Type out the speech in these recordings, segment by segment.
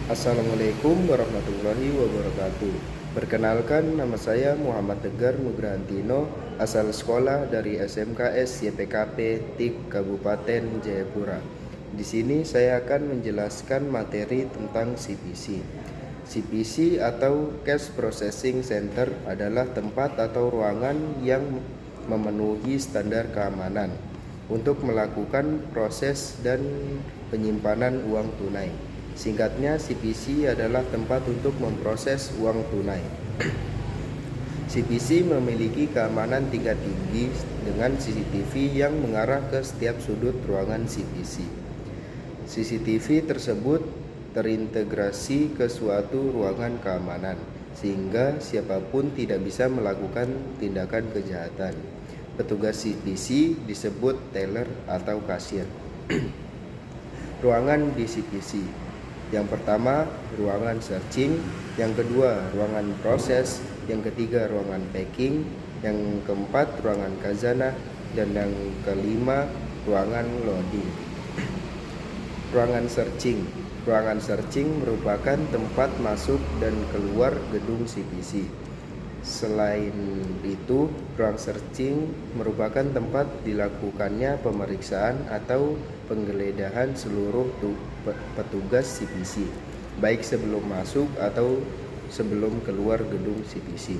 Assalamualaikum warahmatullahi wabarakatuh. Perkenalkan, nama saya Muhammad Tegar Nugrahantino, asal sekolah dari SMKS YPKP TIK Kabupaten Jayapura. Di sini saya akan menjelaskan materi tentang CPC. CPC atau Cash Processing Center adalah tempat atau ruangan yang memenuhi standar keamanan untuk melakukan proses dan penyimpanan uang tunai. Singkatnya, CPC adalah tempat untuk memproses uang tunai. CPC memiliki keamanan tingkat tinggi dengan CCTV yang mengarah ke setiap sudut ruangan CPC. CCTV tersebut terintegrasi ke suatu ruangan keamanan, sehingga siapapun tidak bisa melakukan tindakan kejahatan. Petugas CPC disebut teller atau kasir. Ruangan di CPC. Yang pertama, ruangan searching. Yang kedua, ruangan proses. Yang ketiga, ruangan packing. Yang keempat, ruangan khazanah. Dan yang kelima, ruangan loading. Ruangan searching. Ruangan searching merupakan tempat masuk dan keluar gedung CPC. Selain itu, ruang searching merupakan tempat dilakukannya pemeriksaan atau penggeledahan seluruh petugas CPC, baik sebelum masuk atau sebelum keluar gedung CPC.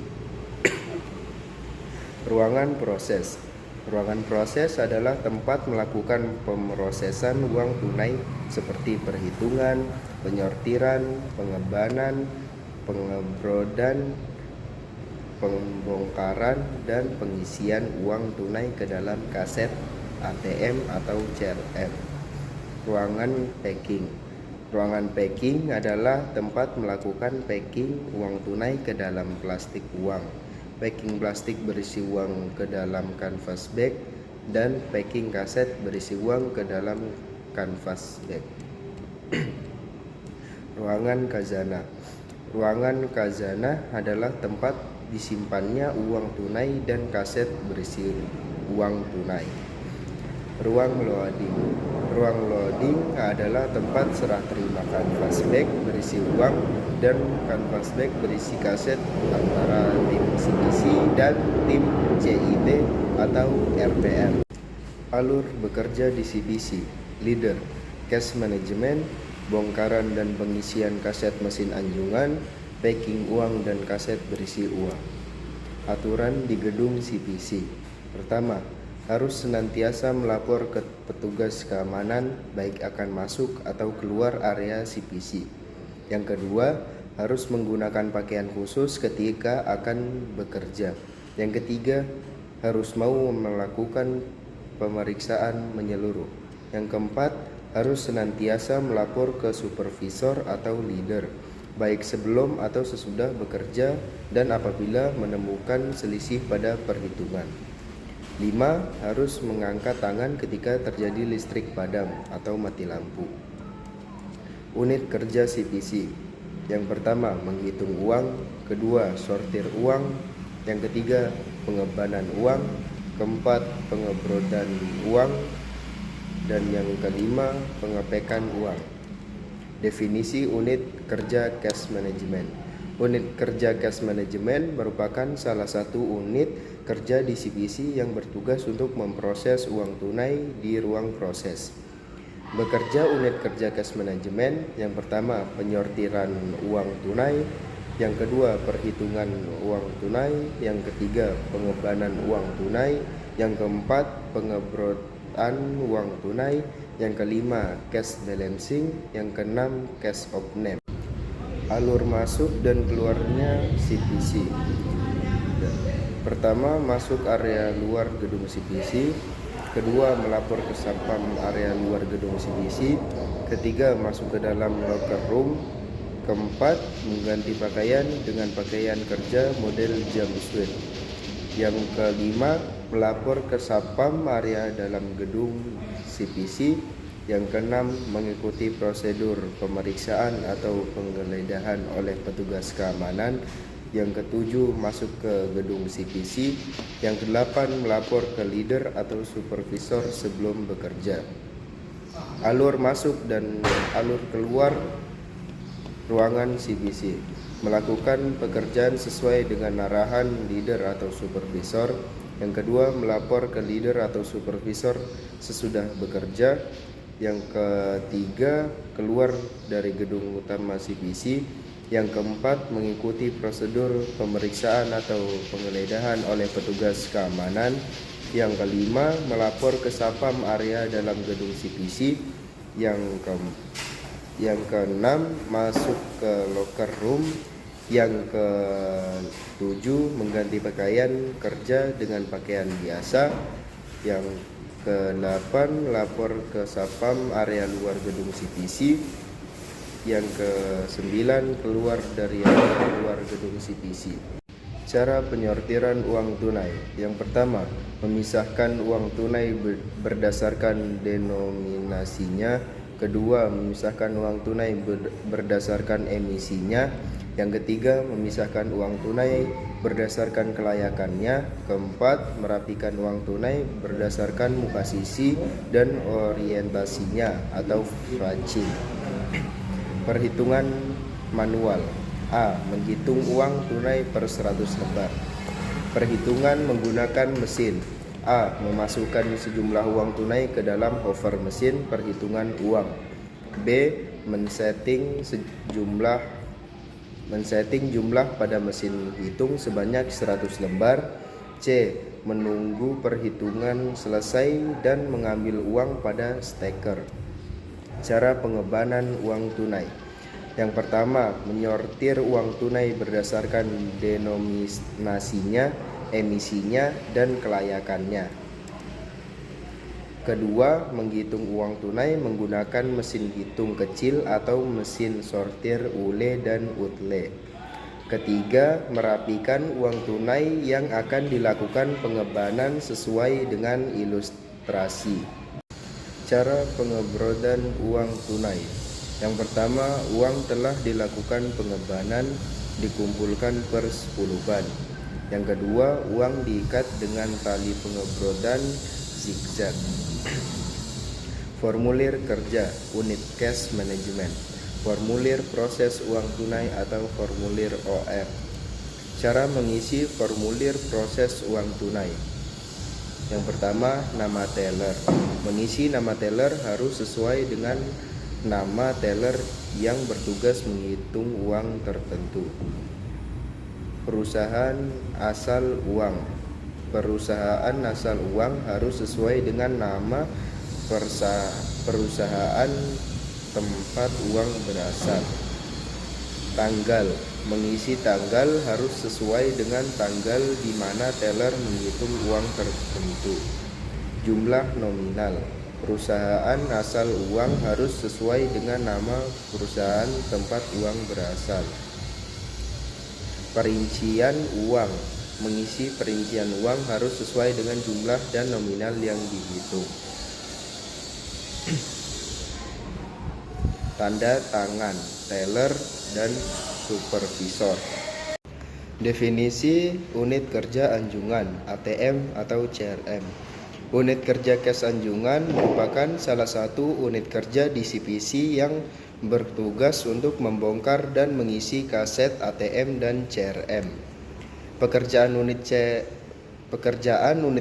Ruangan proses. Ruangan proses adalah tempat melakukan pemrosesan uang tunai seperti perhitungan, penyortiran, pengebanan, pengebrodan, pembongkaran, dan pengisian uang tunai ke dalam kaset ATM atau CRM. Ruangan packing. Ruangan packing adalah tempat melakukan packing uang tunai ke dalam plastik uang, packing plastik berisi uang ke dalam canvas bag, dan packing kaset berisi uang ke dalam canvas bag. Ruangan khazanah. Ruangan khazanah adalah tempat disimpannya uang tunai dan kaset berisi uang tunai. Ruang loading. Ruang loading adalah tempat serah terima canvas bag berisi uang dan canvas bag berisi kaset antara tim CPC dan tim CIT atau RPR. Alur bekerja di CPC. Leader, cash management, bongkaran dan pengisian kaset mesin anjungan, packing uang dan kaset berisi uang. Aturan di gedung CPC. Pertama, harus senantiasa melapor ke petugas keamanan baik akan masuk atau keluar area CPC. Yang kedua, harus menggunakan pakaian khusus ketika akan bekerja. Yang ketiga, harus mau melakukan pemeriksaan menyeluruh. Yang keempat, harus senantiasa melapor ke supervisor atau leader baik sebelum atau sesudah bekerja dan apabila menemukan selisih pada perhitungan. 5. Harus mengangkat tangan ketika terjadi listrik padam atau mati lampu. Unit kerja CPC. Yang pertama, menghitung uang. Kedua, sortir uang. Yang ketiga, pengebanan uang. Keempat, pengebrodan uang. Dan yang kelima, pengepekan uang. Definisi unit kerja cash management. Unit kerja cash management merupakan salah satu unit kerja di CPC yang bertugas untuk memproses uang tunai di ruang proses. Bekerja unit kerja cash management, yang pertama penyortiran uang tunai, yang kedua perhitungan uang tunai, yang ketiga pengebanan uang tunai, yang keempat pengebrodan uang tunai, yang kelima cash balancing, yang keenam cash off-name. Alur masuk dan keluarnya CPC. Pertama, masuk area luar gedung CPC. Kedua, melapor ke satpam area luar gedung CPC. Ketiga, masuk ke dalam locker room. Keempat, mengganti pakaian dengan pakaian kerja model jumpsuit. Yang kelima, melapor ke satpam area dalam gedung CPC. Yang keenam, mengikuti prosedur pemeriksaan atau penggeledahan oleh petugas keamanan. Yang ketujuh, masuk ke gedung CPC. Yang kedelapan, melapor ke leader atau supervisor sebelum bekerja. Alur masuk dan alur keluar Ruangan CBC melakukan pekerjaan sesuai dengan arahan leader atau supervisor. Yang kedua, melapor ke leader atau supervisor sesudah bekerja. Yang ketiga, keluar dari gedung utama CBC. Yang keempat, mengikuti prosedur pemeriksaan atau penggeledahan oleh petugas keamanan. Yang kelima, melapor ke Satpam area dalam gedung CBC. Yang keenam, masuk ke locker room. Yang ketujuh, mengganti pakaian kerja dengan pakaian biasa. Yang ke-8, lapor ke Satpam area luar gedung CBC. Yang ke-9, keluar dari area luar gedung CBC. Cara penyortiran uang tunai. Yang pertama, memisahkan uang tunai berdasarkan denominasinya. Kedua, memisahkan uang tunai berdasarkan emisinya. Yang ketiga, memisahkan uang tunai berdasarkan kelayakannya. Keempat, merapikan uang tunai berdasarkan muka sisi dan orientasinya atau fracing. Perhitungan manual. A. Menghitung uang tunai per 100 lembar. Perhitungan menggunakan mesin. A. Memasukkan sejumlah uang tunai ke dalam hover mesin perhitungan uang. B. Men-setting jumlah pada mesin hitung sebanyak 100 lembar. C. Menunggu perhitungan selesai dan mengambil uang pada steker. Cara pengebanan uang tunai. Yang pertama, menyortir uang tunai berdasarkan denominasinya, emisinya, dan kelayakannya. Kedua, menghitung uang tunai menggunakan mesin hitung kecil atau mesin sortir Ule dan Utle. Ketiga, merapikan uang tunai yang akan dilakukan pengebanan sesuai dengan ilustrasi. Cara pengebrodan uang tunai. Yang pertama, uang telah dilakukan pengebanan dikumpulkan per 10 ban. Yang kedua, uang diikat dengan tali pengebrodan zigzag. Formulir kerja unit cash management. Formulir proses uang tunai atau formulir OR. Cara mengisi formulir proses uang tunai. Yang pertama, nama teller. Mengisi nama teller harus sesuai dengan nama teller yang bertugas menghitung uang tertentu. Perusahaan asal uang. Perusahaan asal uang harus sesuai dengan nama perusahaan tempat uang berasal. Tanggal. Mengisi tanggal harus sesuai dengan tanggal di mana teller menghitung uang tertentu. Jumlah nominal. Perusahaan asal uang harus sesuai dengan nama perusahaan tempat uang berasal. Perincian uang. Mengisi perincian uang harus sesuai dengan jumlah dan nominal yang dihitung. Tanda tangan teller dan supervisor. Definisi unit kerja anjungan ATM atau CRM. Unit kerja cash anjungan merupakan salah satu unit kerja di CBC yang bertugas untuk membongkar dan mengisi kaset ATM dan CRM. Pekerjaan unit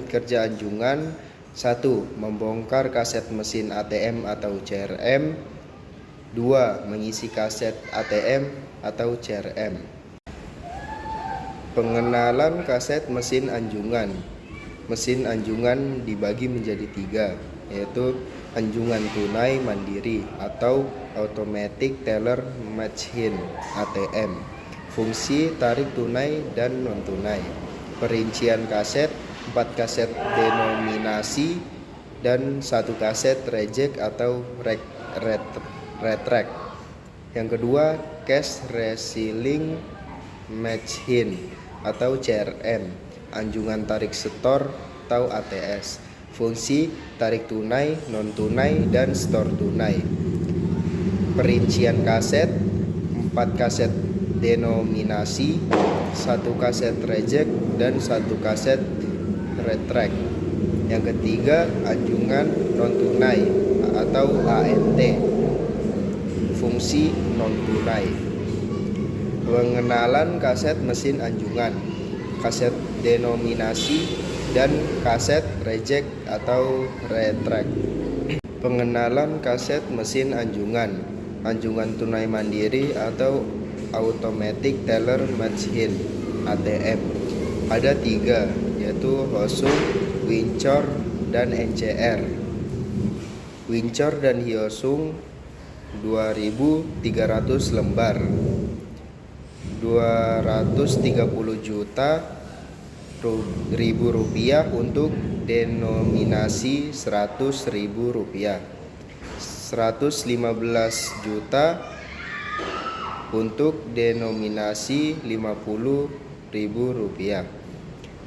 kerja anjungan. 1. Membongkar kaset mesin ATM atau CRM. 2. Mengisi kaset ATM atau CRM. Pengenalan kaset mesin anjungan. Mesin anjungan dibagi menjadi 3, yaitu anjungan tunai mandiri atau automatic teller machine ATM. Fungsi tarik tunai dan non tunai. Perincian kaset, 4 kaset denominasi dan 1 kaset reject atau retract. Yang kedua, cash reselling machine atau CRM, anjungan tarik setor atau ATS. Fungsi tarik tunai, non tunai, dan store tunai. Perincian kaset, 4 kaset denominasi, 1 kaset reject dan 1 kaset retract. Yang ketiga, anjungan non tunai atau ANT. Fungsi non tunai. Pengenalan kaset mesin anjungan, kaset denominasi, dan kaset reject atau retract. Pengenalan kaset mesin anjungan, anjungan tunai mandiri atau automatic teller machine (ATM). Ada 3, yaitu Hyosung, Wincor, dan NCR. Wincor dan Hyosung 2.300 lembar, 230 juta rupiah untuk denominasi 100.000 rupiah, 115 juta untuk denominasi 50.000 rupiah.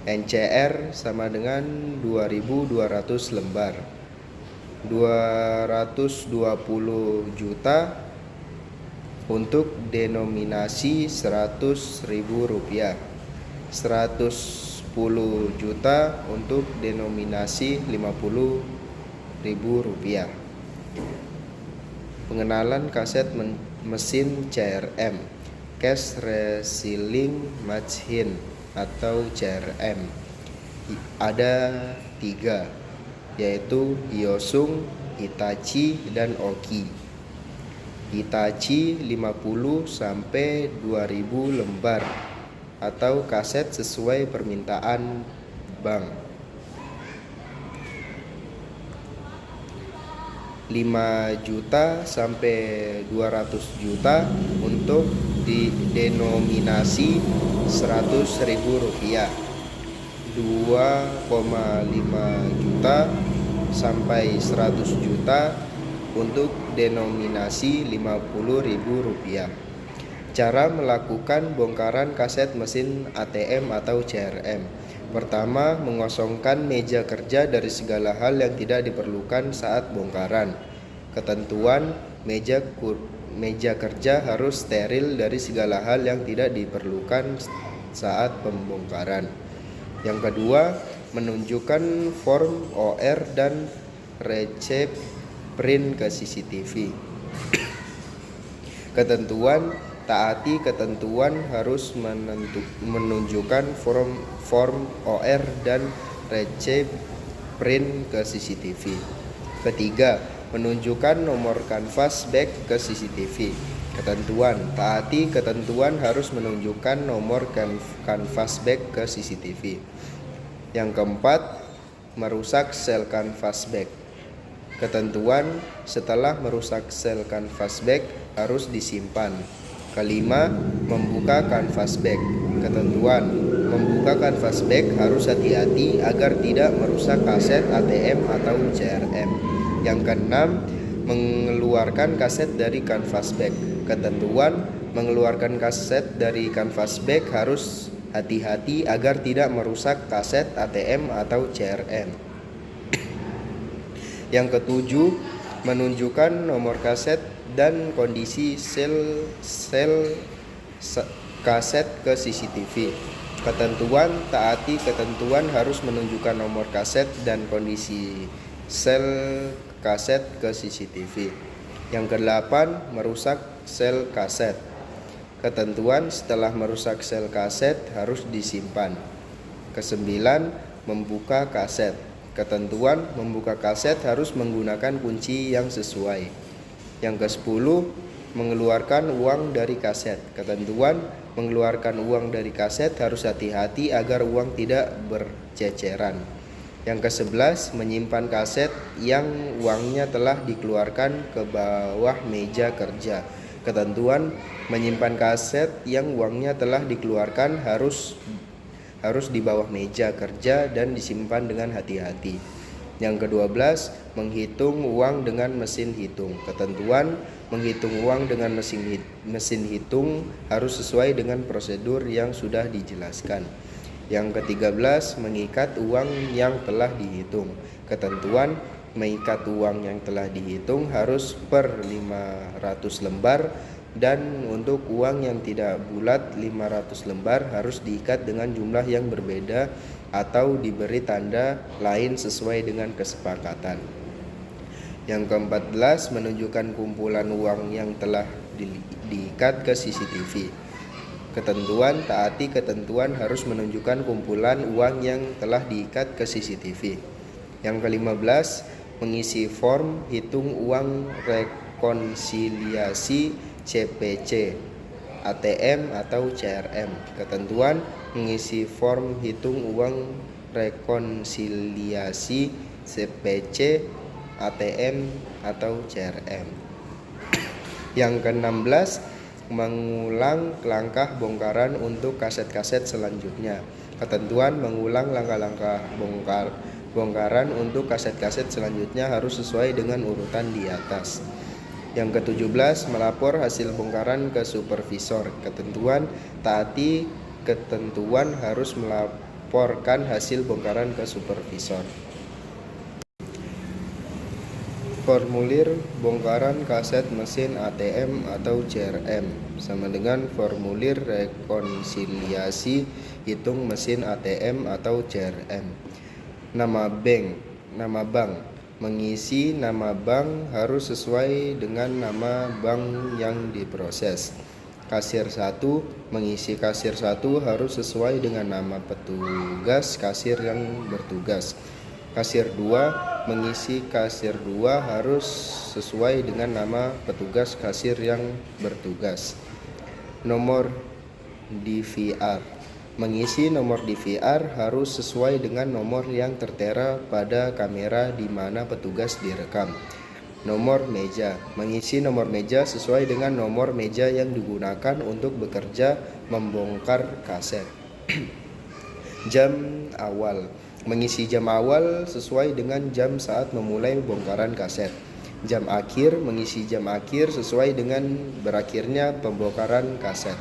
NCR sama dengan 2.200 lembar, 220 juta untuk denominasi 100.000 rupiah, 110 juta untuk denominasi 50.000 rupiah. Pengenalan kaset mesin CRM, Cash Reselling Machine atau CRM, ada 3, yaitu Hyosung, Hitachi, dan Oki. Hitachi 50 sampai 2000 lembar atau kaset sesuai permintaan bank. 5 juta sampai 200 juta untuk denominasi 100.000 rupiah. 2,5 juta sampai 100 juta untuk denominasi 50.000 rupiah. Cara melakukan bongkaran kaset mesin ATM atau CRM. Pertama, mengosongkan meja kerja dari segala hal yang tidak diperlukan saat bongkaran. Ketentuan meja kerja harus steril dari segala hal yang tidak diperlukan saat pembongkaran. Yang kedua, menunjukkan form OR dan receipt print ke CCTV. Ketentuan: taati ketentuan harus menunjukkan form OR dan receipt print ke CCTV. Ketiga, menunjukkan nomor kanvas back ke CCTV. Ketentuan: taati ketentuan harus menunjukkan nomor kanvas back ke CCTV. Yang keempat, merusak sel kanvas back. Ketentuan: setelah merusak sel kanvas back harus disimpan. Kelima, membuka kanvas back. Ketentuan: membuka kanvas back harus hati-hati agar tidak merusak kaset ATM atau CRM. Yang keenam, mengeluarkan kaset dari kanvas back. Ketentuan: mengeluarkan kaset dari kanvas back harus hati-hati agar tidak merusak kaset ATM atau CRM. Yang ketujuh, menunjukkan nomor kaset dan kondisi sel kaset ke CCTV. Ketentuan: taati ketentuan harus menunjukkan nomor kaset dan kondisi sel kaset ke CCTV. Yang kedelapan, merusak sel kaset. Ketentuan: setelah merusak sel kaset harus disimpan. Kesembilan, membuka kaset. Ketentuan: membuka kaset harus menggunakan kunci yang sesuai. Yang ke-10, mengeluarkan uang dari kaset. Ketentuan: mengeluarkan uang dari kaset harus hati-hati agar uang tidak berceceran. Yang ke-11, menyimpan kaset yang uangnya telah dikeluarkan ke bawah meja kerja. Ketentuan: menyimpan kaset yang uangnya telah dikeluarkan harus di bawah meja kerja dan disimpan dengan hati-hati. Yang ke-12, menghitung uang dengan mesin hitung. Ketentuan: menghitung uang dengan mesin hitung harus sesuai dengan prosedur yang sudah dijelaskan. Yang ke-13, mengikat uang yang telah dihitung. Ketentuan: mengikat uang yang telah dihitung harus per 500 lembar, dan untuk uang yang tidak bulat 500 lembar harus diikat dengan jumlah yang berbeda atau diberi tanda lain sesuai dengan kesepakatan. Yang ke-14, menunjukkan kumpulan uang yang telah diikat ke CCTV. Ketentuan, taati ketentuan harus menunjukkan kumpulan uang yang telah diikat ke CCTV. Yang ke-15, mengisi form hitung uang rekonsiliasi CPC, ATM atau CRM. Ketentuan, mengisi form hitung uang rekonsiliasi CPC, ATM atau CRM. Yang ke-16, mengulang langkah bongkaran untuk kaset-kaset selanjutnya. Ketentuan, mengulang langkah-langkah bongkaran untuk kaset-kaset selanjutnya harus sesuai dengan urutan di atas. Yang ke-17, melapor hasil bongkaran ke supervisor. Ketentuan, taati ketentuan harus melaporkan hasil bongkaran ke supervisor. Formulir bongkaran kaset mesin ATM atau CRM sama dengan formulir rekonsiliasi hitung mesin ATM atau CRM. Nama bank. Mengisi nama bank harus sesuai dengan nama bank yang diproses. Kasir 1, mengisi kasir 1 harus sesuai dengan nama petugas kasir yang bertugas. Kasir 2, mengisi kasir 2 harus sesuai dengan nama petugas kasir yang bertugas. Nomor DVR. Mengisi nomor DVR harus sesuai dengan nomor yang tertera pada kamera di mana petugas direkam. Nomor meja. Mengisi nomor meja sesuai dengan nomor meja yang digunakan untuk bekerja membongkar kaset. Jam awal. Mengisi jam awal sesuai dengan jam saat memulai bongkaran kaset. Jam akhir, mengisi jam akhir sesuai dengan berakhirnya pembongkaran kaset.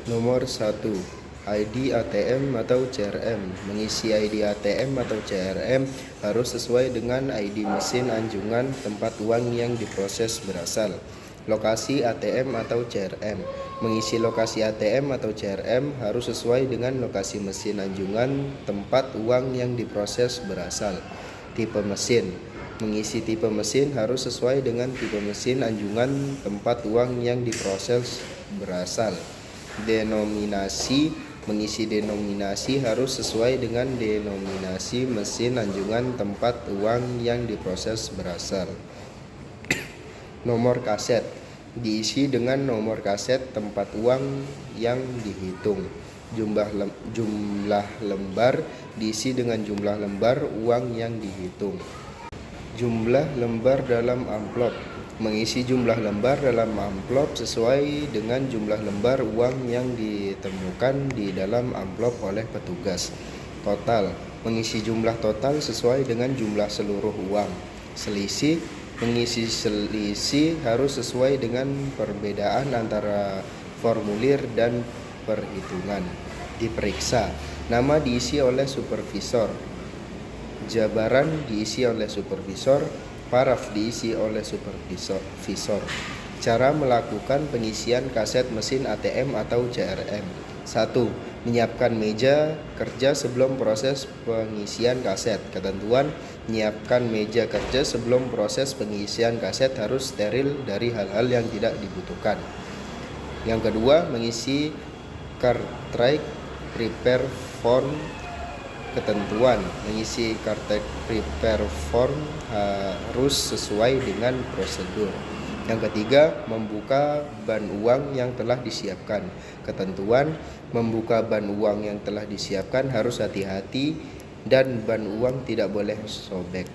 Nomor 1, ID ATM atau CRM. Mengisi ID ATM atau CRM harus sesuai dengan ID mesin anjungan tempat uang yang diproses berasal. Lokasi ATM atau CRM. Mengisi lokasi ATM atau CRM harus sesuai dengan lokasi mesin anjungan tempat uang yang diproses berasal. Tipe mesin. Mengisi tipe mesin harus sesuai dengan tipe mesin anjungan tempat uang yang diproses berasal. Denominasi. Mengisi denominasi harus sesuai dengan denominasi mesin anjungan tempat uang yang diproses berasal. Nomor kaset. Diisi dengan nomor kaset tempat uang yang dihitung. Jumlah lembar diisi dengan jumlah lembar uang yang dihitung. Jumlah lembar dalam amplop. Mengisi jumlah lembar dalam amplop sesuai dengan jumlah lembar uang yang ditemukan di dalam amplop oleh petugas. Total. Mengisi jumlah total sesuai dengan jumlah seluruh uang. Selisih. Mengisi selisih harus sesuai dengan perbedaan antara formulir dan perhitungan. Diperiksa. Nama diisi oleh supervisor. Jabaran diisi oleh supervisor. Paraf diisi oleh supervisor. Cara melakukan pengisian kaset mesin ATM atau CRM. 1. Menyiapkan meja kerja sebelum proses pengisian kaset. Ketentuan, menyiapkan meja kerja sebelum proses pengisian kaset harus steril dari hal-hal yang tidak dibutuhkan. Yang kedua, mengisi cartridge prepare form. Ketentuan, mengisi cartridge prepare form harus sesuai dengan prosedur. Yang ketiga, membuka ban uang yang telah disiapkan. Ketentuan, membuka ban uang yang telah disiapkan harus hati-hati dan ban uang tidak boleh sobek.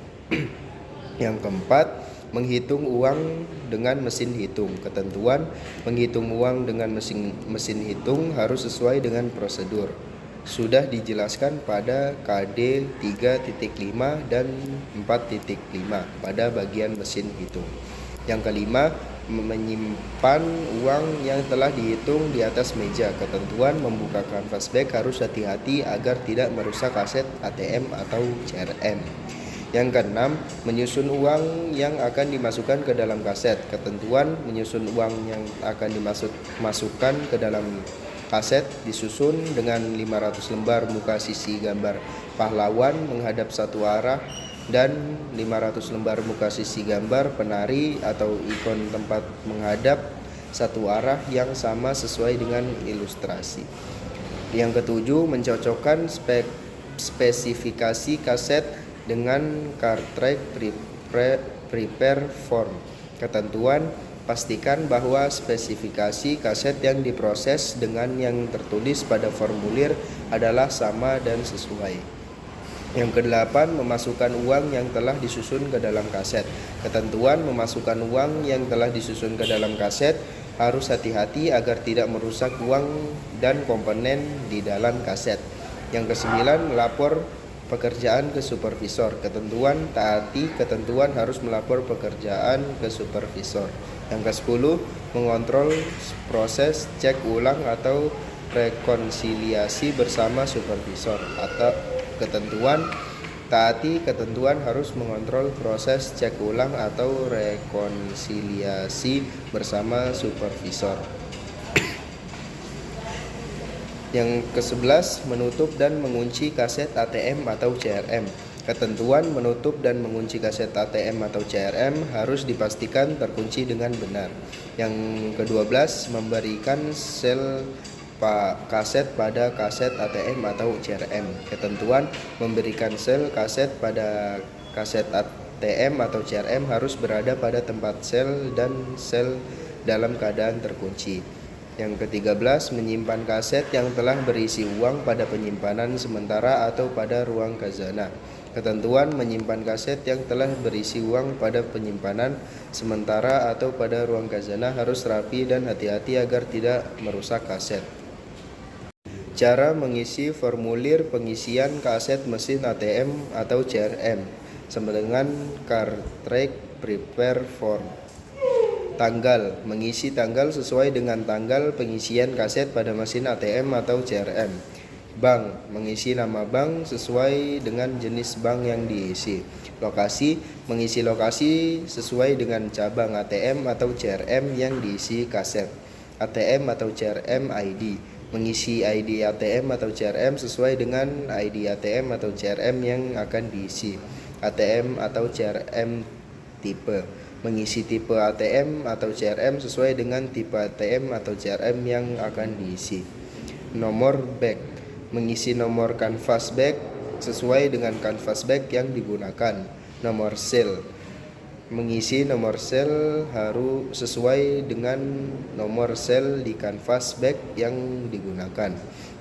Yang keempat, menghitung uang dengan mesin hitung. Ketentuan, menghitung uang dengan mesin hitung harus sesuai dengan prosedur. Sudah dijelaskan pada KD 3.5 dan 4.5 pada bagian mesin hitung. Yang kelima, menyimpan uang yang telah dihitung di atas meja. Ketentuan, membuka canvas bag harus hati-hati agar tidak merusak kaset ATM atau CRM. Yang keenam, menyusun uang yang akan dimasukkan ke dalam kaset. Ketentuan, menyusun uang yang akan dimasukkan ke dalam kaset disusun dengan 500 lembar muka sisi gambar pahlawan menghadap satu arah dan 500 lembar muka sisi gambar penari atau ikon tempat menghadap satu arah yang sama sesuai dengan ilustrasi. Yang ketujuh, mencocokkan spesifikasi kaset dengan cartridge prepare form. Ketentuan, pastikan bahwa spesifikasi kaset yang diproses dengan yang tertulis pada formulir adalah sama dan sesuai. Yang kedelapan, memasukkan uang yang telah disusun ke dalam kaset. Ketentuan, memasukkan uang yang telah disusun ke dalam kaset harus hati-hati agar tidak merusak uang dan komponen di dalam kaset. Yang kesembilan, melapor pekerjaan ke supervisor. Ketentuan, taati ketentuan harus melapor pekerjaan ke supervisor. Yang ke-10, mengontrol proses cek ulang atau rekonsiliasi bersama supervisor. Atau ketentuan, taati ketentuan harus mengontrol proses cek ulang atau rekonsiliasi bersama supervisor. Yang ke-11, menutup dan mengunci kaset ATM atau CRM. Ketentuan menutup dan mengunci kaset ATM atau CRM harus dipastikan terkunci dengan benar. Yang ke-12, memberikan sel kaset pada kaset ATM atau CRM. Ketentuan, memberikan sel kaset pada kaset ATM atau CRM harus berada pada tempat sel dan sel dalam keadaan terkunci. Yang ke-13, menyimpan kaset yang telah berisi uang pada penyimpanan sementara atau pada ruang khazanah. Ketentuan, menyimpan kaset yang telah berisi uang pada penyimpanan sementara atau pada ruang khazanah harus rapi dan hati-hati agar tidak merusak kaset. Cara mengisi formulir pengisian kaset mesin ATM atau CRM sama dengan cartridge prepare form. Tanggal, mengisi tanggal sesuai dengan tanggal pengisian kaset pada mesin ATM atau CRM. Bank, mengisi nama bank sesuai dengan jenis bank yang diisi. Lokasi, mengisi lokasi sesuai dengan cabang ATM atau CRM yang diisi kaset. ATM atau CRM ID, mengisi ID ATM atau CRM sesuai dengan ID ATM atau CRM yang akan diisi. ATM atau CRM tipe, mengisi tipe ATM atau CRM sesuai dengan tipe ATM atau CRM yang akan diisi. Nomor bag, mengisi nomor canvas bag sesuai dengan canvas bag yang digunakan. Nomor sel, mengisi nomor sel harus sesuai dengan nomor sel di canvas bag yang digunakan.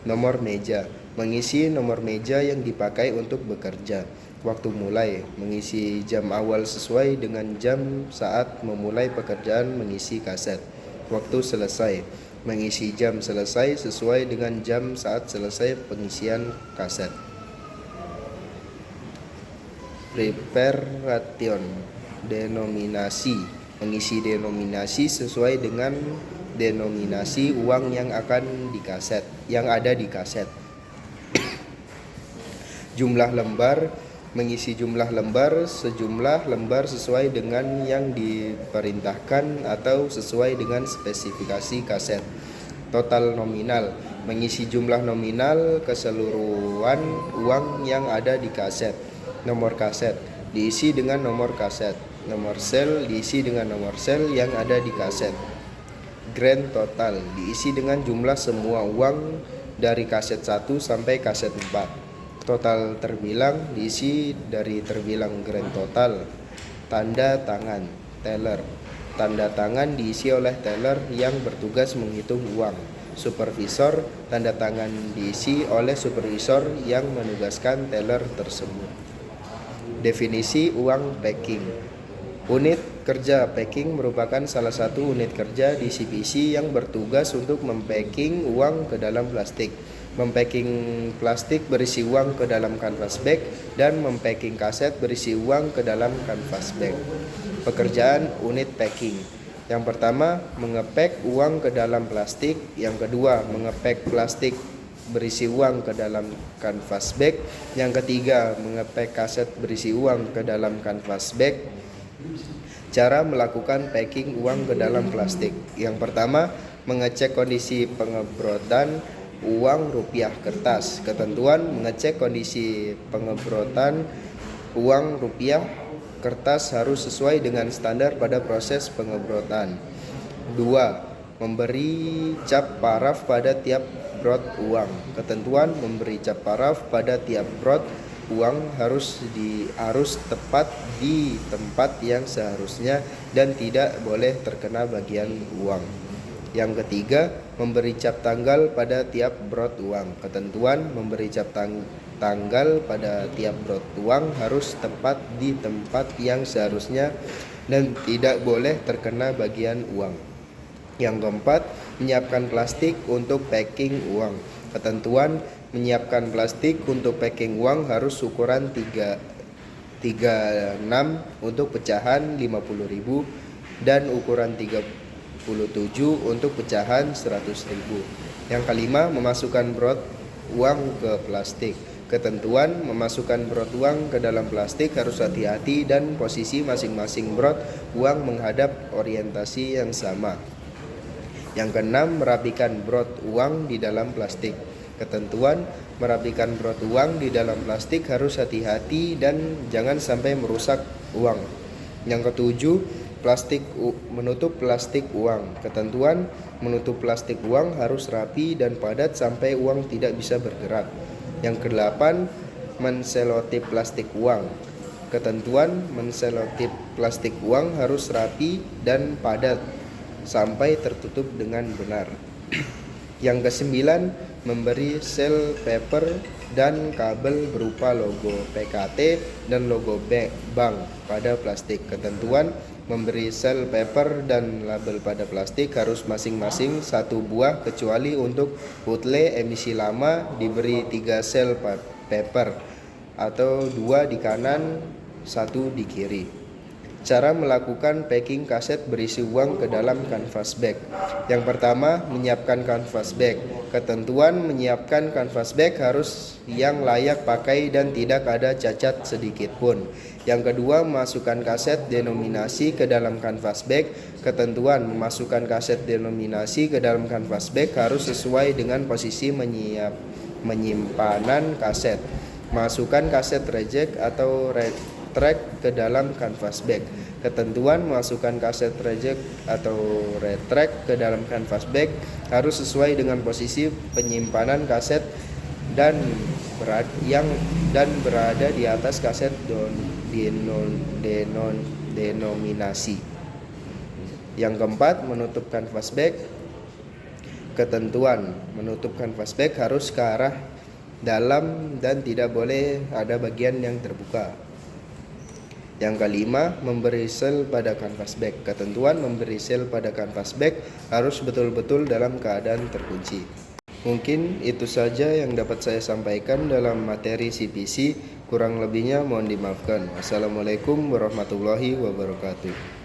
Nomor meja, mengisi nomor meja yang dipakai untuk bekerja. Waktu mulai, mengisi jam awal sesuai dengan jam saat memulai pekerjaan mengisi kaset. Waktu selesai, mengisi jam selesai sesuai dengan jam saat selesai pengisian kaset. Preparation, denominasi, mengisi denominasi sesuai dengan denominasi uang yang akan di kaset, yang ada di kaset. Jumlah lembar, mengisi jumlah lembar sejumlah lembar sesuai dengan yang diperintahkan atau sesuai dengan spesifikasi kaset. Total nominal, mengisi jumlah nominal keseluruhan uang yang ada di kaset. Nomor kaset, diisi dengan nomor kaset. Nomor sel, diisi dengan nomor sel yang ada di kaset. Grand total, diisi dengan jumlah semua uang dari kaset 1 sampai kaset 4. Total terbilang, diisi dari terbilang grand total. Tanda tangan, teller, tanda tangan diisi oleh teller yang bertugas menghitung uang. Supervisor, tanda tangan diisi oleh supervisor yang menugaskan teller tersebut. Definisi uang packing. Unit kerja packing merupakan salah satu unit kerja di CPC yang bertugas untuk mempacking uang ke dalam plastik, mempacking plastik berisi uang ke dalam canvas bag, dan mempacking kaset berisi uang ke dalam canvas bag. Pekerjaan unit packing. Yang pertama, mengepak uang ke dalam plastik. Yang kedua, mengepak plastik berisi uang ke dalam canvas bag. Yang ketiga, mengepak kaset berisi uang ke dalam canvas bag. Cara melakukan packing uang ke dalam plastik. Yang pertama, mengecek kondisi pengebrotan uang rupiah kertas. Ketentuan, mengecek kondisi pengebrotan uang rupiah kertas harus sesuai dengan standar pada proses pengebrotan. 2. memberi cap paraf pada tiap brod uang. Ketentuan memberi cap paraf pada tiap brod uang harus tepat di tempat yang seharusnya dan tidak boleh terkena bagian uang. Yang ketiga, memberi cap tanggal pada tiap brod uang. Ketentuan memberi cap tanggal pada tiap brod uang harus tepat di tempat yang seharusnya dan tidak boleh terkena bagian uang. Yang keempat, menyiapkan plastik untuk packing uang. Ketentuan menyiapkan plastik untuk packing uang harus ukuran 36 untuk pecahan 50.000 dan ukuran 37 untuk pecahan 100.000. Yang kelima, memasukkan brod uang ke plastik. Ketentuan memasukkan brod uang ke dalam plastik harus hati-hati dan posisi masing-masing brod uang menghadap orientasi yang sama. Yang keenam, merapikan brod uang di dalam plastik. Ketentuan merapikan brod uang di dalam plastik harus hati-hati dan jangan sampai merusak uang. Yang ketujuh, menutup plastik uang. Ketentuan menutup plastik uang harus rapi dan padat sampai uang tidak bisa bergerak. Yang kedelapan, menselotip plastik uang. Ketentuan menselotip plastik uang harus rapi dan padat sampai tertutup dengan benar. Yang kesembilan, memberi sel paper dan kabel berupa logo PKT dan logo bank pada plastik. Ketentuan memberi sel paper dan label pada plastik harus masing-masing 1 buah kecuali untuk botol emisi lama diberi 3 sel paper atau 2 di kanan 1 di kiri. Cara melakukan packing kaset berisi uang ke dalam canvas bag. Yang pertama, menyiapkan canvas bag. Ketentuan menyiapkan canvas bag harus yang layak pakai dan tidak ada cacat sedikit pun. Yang kedua, memasukkan kaset denominasi ke dalam canvas bag. Ketentuan memasukkan kaset denominasi ke dalam canvas bag harus sesuai dengan posisi penyimpanan kaset. Masukkan kaset reject atau retract ke dalam canvas bag. Ketentuan memasukkan kaset reject atau retract ke dalam canvas bag harus sesuai dengan posisi penyimpanan kaset dan berada di atas kaset denominasi. Yang keempat, menutup canvas bag. Ketentuan menutup canvas bag harus ke arah dalam dan tidak boleh ada bagian yang terbuka. Yang kelima, memberi sel pada canvas bag. Ketentuan memberi sel pada canvas bag harus betul-betul dalam keadaan terkunci. Mungkin itu saja yang dapat saya sampaikan dalam materi CPC. Kurang lebihnya mohon dimaafkan. Wassalamualaikum warahmatullahi wabarakatuh.